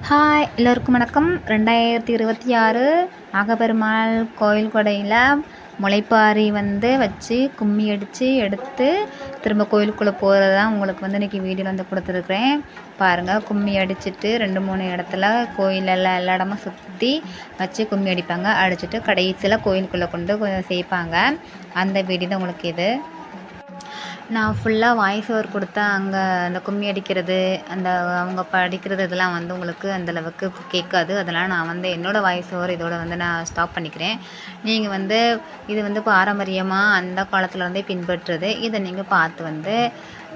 Hi எல்லோருக்கும் வணக்கம். 2026 நாகப்பெருமாள் கோயில் கொடையில் முளைப்பாரி வச்சு கும்மி அடித்து எடுத்து திரும்ப கோயிலுக்குள்ளே போகிறது தான் உங்களுக்கு இன்றைக்கி வீடியோவில் கொடுத்துருக்குறேன். பாருங்கள், கும்மி அடிச்சுட்டு 2-3 இடத்துல கோயிலெல்லாம் எல்லா இடமும் சுற்றி வச்சு கும்மி அடிப்பாங்க. அடிச்சுட்டு கடைசியில் கோயிலுக்குள்ளே கொண்டு சேர்ப்பாங்க. அந்த வீடியோ தான் உங்களுக்கு இது. நான் ஃபுல்லாக வாய்ஸ் ஓவர் கொடுத்தா அங்கே அந்த கும்மி அடிக்கிறது, அந்த அவங்க படிக்கிறது இதெல்லாம் உங்களுக்கு அந்தளவுக்கு கேட்காது. அதனால் நான் என்னோடய வாய்ஸ் ஓவர் இதோட நான் ஸ்டாப் பண்ணிக்கிறேன். நீங்கள் இது பாரம்பரியமாக அந்த காலத்துலேருந்தே பின்பற்றுறது. இதை நீங்கள் பார்த்து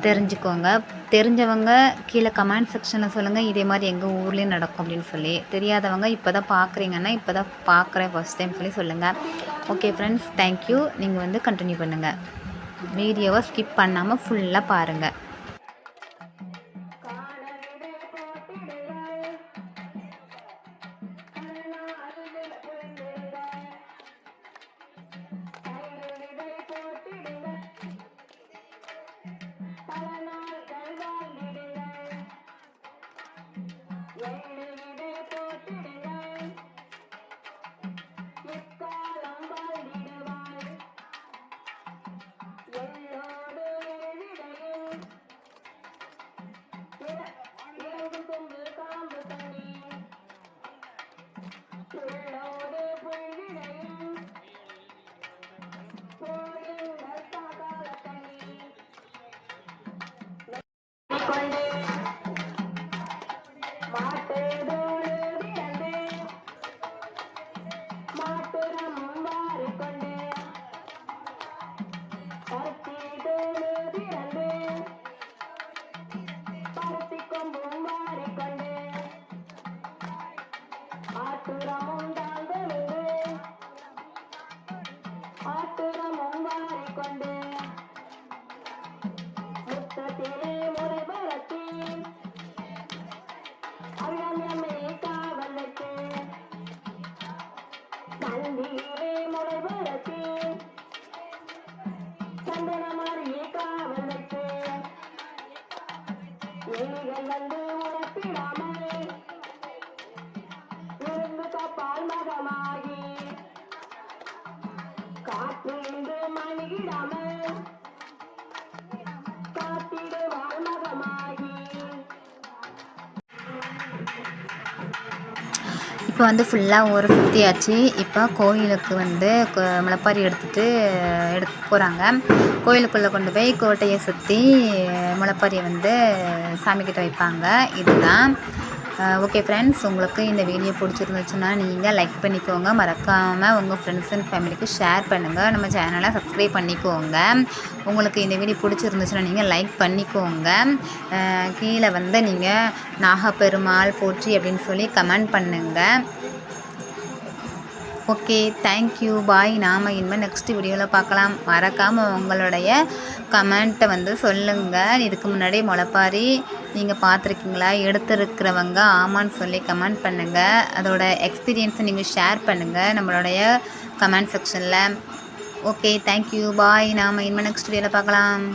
தெரிஞ்சுக்கோங்க. தெரிஞ்சவங்க கீழே கமெண்ட் செக்ஷனில் சொல்லுங்கள், இதே மாதிரி எங்கள் ஊர்லேயும் நடக்கும் அப்படின்னு சொல்லி. தெரியாதவங்க இப்போ தான் பார்க்குறீங்கன்னா இப்போ தான் பார்க்குறேன் ஃபஸ்ட் டைம் சொல்லி சொல்லுங்கள். Okay friends, thank you. நீங்கள் கண்டினியூ பண்ணுங்கள். வீடியோவை ஸ்கிப் பண்ணாமல் ஃபுல்லாக பாருங்கள். இப்போ ஃபுல்லாக ஊரை சுற்றியாச்சு. இப்போ கோயிலுக்கு முளைப்பாரி எடுத்து போகிறாங்க. கோயிலுக்குள்ளே கொண்டு போய் கோட்டையை சுற்றி முளைப்பாரியை சாமிக்கிட்ட வைப்பாங்க. இதுதான். ஓகே ஃப்ரெண்ட்ஸ், உங்களுக்கு இந்த வீடியோ பிடிச்சிருந்துச்சுன்னா நீங்கள் லைக் பண்ணிக்கோங்க. மறக்காமல் உங்கள் ஃப்ரெண்ட்ஸ் அண்ட் ஃபேமிலிக்கு ஷேர் பண்ணுங்கள். நம்ம சேனலை சப்ஸ்கிரைப் பண்ணிக்கோங்க. உங்களுக்கு இந்த வீடியோ பிடிச்சிருந்துச்சுன்னா நீங்கள் லைக் பண்ணிக்கோங்க. கீழே நீங்கள் நாகப்பெருமாள் போற்றி அப்படின்னு சொல்லி கமெண்ட் பண்ணுங்கள். ஓகே, தேங்க்யூ, பாய். நாம் இனிமேல் நெக்ஸ்ட் வீடியோவில் பார்க்கலாம். மறக்காமல் உங்களுடைய கமெண்ட்டை சொல்லுங்கள். இதுக்கு முன்னாடி முளைப்பாரி நீங்கள் பார்த்துருக்கீங்களா? எடுத்துருக்கிறவங்க ஆமான்னு சொல்லி கமெண்ட் பண்ணுங்கள். அதோட எக்ஸ்பீரியன்ஸை நீங்கள் ஷேர் பண்ணுங்கள் நம்மளுடைய கமெண்ட் செக்ஷனில். ஓகே, தேங்க்யூ, பாய். நாம் இனிமேல் நெக்ஸ்ட் வீடியோவில் பார்க்கலாம்.